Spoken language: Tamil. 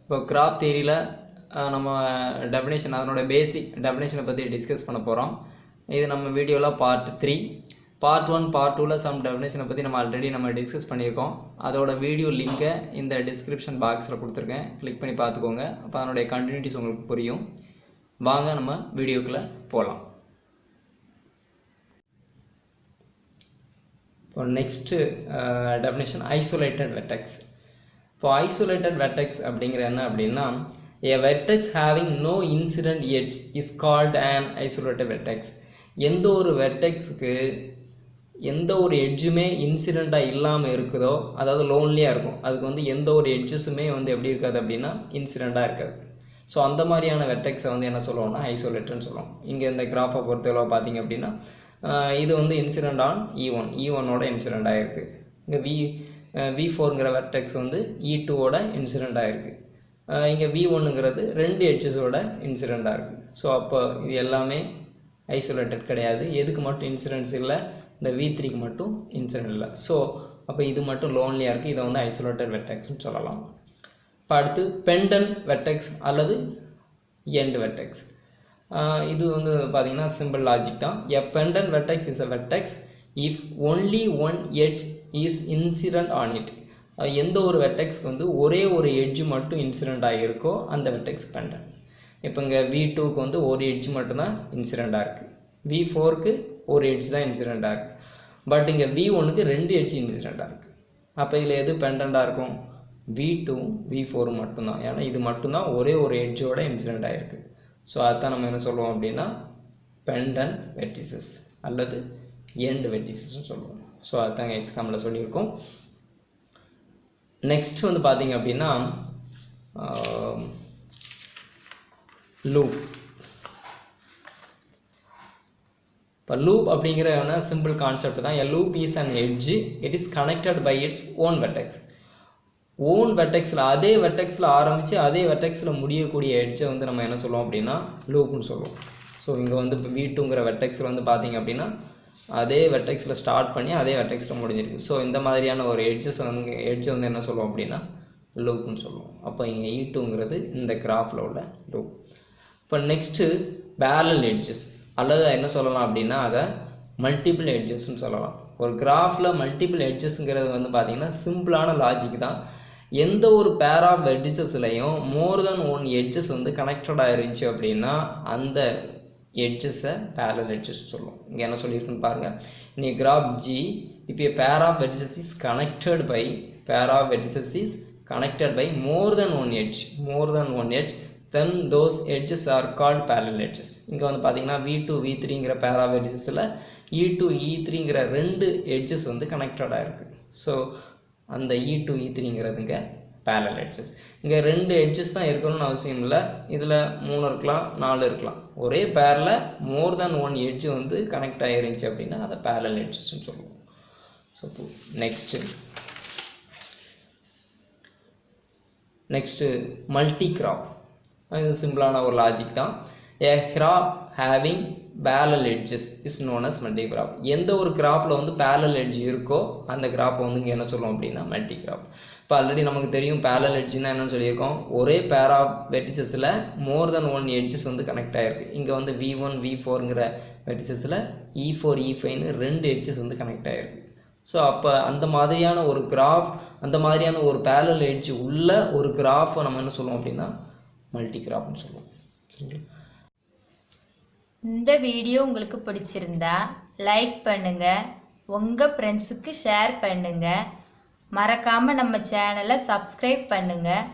இப்போ கிராப் தியரியில் நம்ம டெஃபினேஷன் அதனோட பேசிக் டெஃபினேஷனை பற்றி டிஸ்கஸ் பண்ண போகிறோம். இது நம்ம வீடியோவில் பார்ட் 3. பார்ட் 1 பார்ட் 2ல் சம் டெஃபினேஷனை பற்றி ஆல்ரெடி நம்ம டிஸ்கஸ் பண்ணியிருக்கோம். அதோட வீடியோ லிங்கை இந்த டிஸ்கிரிப்ஷன் பாக்ஸில் கொடுத்துருக்கேன், கிளிக் பண்ணி பார்த்துக்கோங்க. அப்போ அதனுடைய கண்டினியூட்டிஸ் உங்களுக்கு புரியும். வாங்க நம்ம வீடியோக்குள்ளே போகலாம். இப்போ நெக்ஸ்ட்டு டெஃபினேஷன் ஐசோலேட்டட் வெர்டெக்ஸ். இப்போ ஐசோலேட்டட் வெர்டெக்ஸ் அப்படிங்கிற என்ன அப்படின்னா, a vertex having no incident edge is called an isolated vertex. எந்த ஒரு வெர்டெக்ஸுக்கு எந்த ஒரு எட்ஜுமே இன்சிடெண்ட்டாக இல்லாமல் இருக்குதோ, அதாவது லோன்லியாக இருக்கும், அதுக்கு எந்த ஒரு எட்ஜஸுமே எப்படி இருக்காது அப்படின்னா இன்சிடெண்ட்டாக இருக்காது. ஸோ அந்த மாதிரியான வெர்டெக்ஸை என்ன சொல்லுவோம்னா ஐசோலேட்டட்னு சொல்லுவோம். இங்கே இந்த கிராஃபை பொறுத்தளவு பார்த்தீங்க அப்படின்னா இது இன்சிடெண்ட் ஆன் E1ஓட இன்சிடெண்ட் ஆகிருக்கு. இங்கே V4ங்கிற வெர்டெக்ஸ் E2ஓட இன்சிடெண்ட் ஆகிருக்கு. இங்கே V1ங்கிறது 2 எட்ஜஸோட இன்சிடெண்ட்டாக இருக்குது. ஸோ அப்போ இது எல்லாமே ஐசோலேட்டட் கிடையாது. எதுக்கு மட்டும் இன்சிடென்ட்ஸ் இல்லை, இந்த V3க்கு மட்டும் இன்சிடெண்ட் இல்லை. ஸோ அப்போ இது மட்டும் லோன்லியாக இருக்குது. இதை ஐசோலேட்டட் வெர்டெக்ஸ்னு சொல்லலாம். இப்போ அடுத்து பெண்டன்ட் வெர்டெக்ஸ் அல்லது எண்ட் வெர்டெக்ஸ். இது பார்த்தீங்கன்னா சிம்பிள் லாஜிக் தான். A pendant vertex is a vertex if only one edge is incident on it. எந்த ஒரு வெர்டெக்ஸ்க்கு ஒரே ஒரு எட்ஜ் மட்டும் இன்சிடெண்ட் ஆகியிருக்கோ அந்த வெர்டெக்ஸ் பெண்டன்ட். இப்போ இங்கே V2க்கு ஒரு எட்ஜ் மட்டும்தான் இன்சிடெண்ட்டாக இருக்குது, V4க்கு ஒரு எட்ஜ் தான் இன்சிடெண்ட்டாக இருக்குது. பட் இங்கே V1க்கு 2 எட்ஜ் இன்சிடெண்ட்டாக இருக்குது. அப்போ இதில் எது பெண்டண்ட்டாக இருக்கும்? V2 V4 மட்டும்தான். ஏன்னா இது மட்டும்தான் ஒரே ஒரு எட்ஜோட இன்சிடெண்ட் ஆகிருக்கு. ஸோ அதுதான் நம்ம என்ன சொல்லுவோம் அப்படின்னா பெண்டன்ட் வெர்டிசஸ் அல்லது எண்ட் வெர்டிசஸ்ன்னு சொல்லுவோம். ஸோ அதுதான் எக்ஸாம்பிளில் சொல்லியிருக்கோம். நெக்ஸ்ட் பார்த்தீங்க அப்படின்னா லூப். இப்போ லூப் அப்படிங்கிற சிம்பிள் கான்செப்ட் தான். A loop is an edge, it is connected by its own vertex. Own வெர்டெக்ஸில் அதே வெர்டெக்ஸில் ஆரம்பித்து அதே வெர்டெக்ஸில் முடியக்கூடிய எட்ஜை நம்ம என்ன சொல்லுவோம் அப்படின்னா லூப்னு சொல்லுவோம். ஸோ இங்கே இப்போ V2ங்கிற வெர்டெக்ஸில் பார்த்தீங்க அப்படின்னா அதே வெர்டெக்ஸில் ஸ்டார்ட் பண்ணி அதே வெர்டெக்ஸில் முடிஞ்சிருக்கு. ஸோ இந்த மாதிரியான ஒரு எட்ஜஸ் எட்ஜை என்ன சொல்லுவோம் அப்படின்னா லூப்னு சொல்லுவோம். அப்போ இங்கே E2ங்கிறது இந்த கிராஃபில் உள்ள லூப். இப்போ நெக்ஸ்ட்டு பேரலல் எட்ஜஸ் அல்லது என்ன சொல்லலாம் அப்படின்னா அதை மல்டிபிள் எட்ஜஸ்ன்னு சொல்லலாம். ஒரு கிராஃபில் மல்டிபிள் எட்ஜஸ்ங்கிறது பார்த்தீங்கன்னா சிம்பிளான லாஜிக் தான். எந்த ஒரு பேர் ஆஃப் வெர்டிசஸ்லையும் மோர் தென் ஒன் எட்ஜஸ் கனெக்டடாக இருந்துச்சு அப்படின்னா அந்த எட்ஜஸை பேரலல் எட்ஜஸ் சொல்லுவோம். இங்கே என்ன சொல்லியிருக்குன்னு பாருங்கள். நீ கிராஃப் G, இப்போ pair of vertices is connected by more than one edge, then those edges are called parallel edges. இங்கே பார்த்தீங்கன்னா V2 V3ங்கிற பேர் ஆஃப் வெர்டிசஸில் E2 E3ங்கிற 2 எட்ஜஸ் கனெக்டடாக இருக்குது. ஸோ அந்த E2 E3ங்கிறதுங்க பேரலல் எட்ஜஸ். இங்கே 2 எட்ஜஸ் தான் இருக்கணும்னு அவசியம் இல்லை, இதில் 3 இருக்கலாம் 4 இருக்கலாம். ஒரே பேரில் more than one edge connect ஆகிருந்துச்சு அப்படின்னா அதை பேரலல் எட்ஜஸ்ன்னு சொல்லுவோம். So next multigraph. இது சிம்பிளான ஒரு லாஜிக் தான். A graph having parallel edges is known as multigraph. எந்த ஒரு கிராப்பில் பேரலல் எட்ஜ் இருக்கோ அந்த கிராப்பை இங்கே என்ன சொல்லுவோம் அப்படின்னா மல்டி கிராப். இப்போ ஆல்ரெடி நமக்கு தெரியும் பேரலல் எட்ஜ்னா என்னன்னு சொல்லியிருக்கோம். ஒரே பேர் ஆஃப் வெர்டிசஸில் more than one edges connect ஆகிருக்கு. இங்கே V1 V4ங்கிற வெர்டிசஸில் E4 E5ன்னு 2 எட்ஜஸ் கனெக்ட் ஆகிருக்கு. ஸோ அப்போ அந்த மாதிரியான ஒரு கிராஃப், அந்த மாதிரியான ஒரு பேரலல் எட்ஜ் உள்ள ஒரு கிராஃபை நம்ம என்ன சொல்லுவோம் அப்படின்னா மல்டி கிராஃப்னு சொல்லுவோம். சரிங்களா? இந்த வீடியோ உங்களுக்கு பிடிச்சிருந்தா லைக் பண்ணுங்கள், உங்கள் ஃப்ரெண்ட்ஸுக்கு ஷேர் பண்ணுங்கள், மறக்காமல் நம்ம சேனலை சப்ஸ்கிரைப் பண்ணுங்கள்.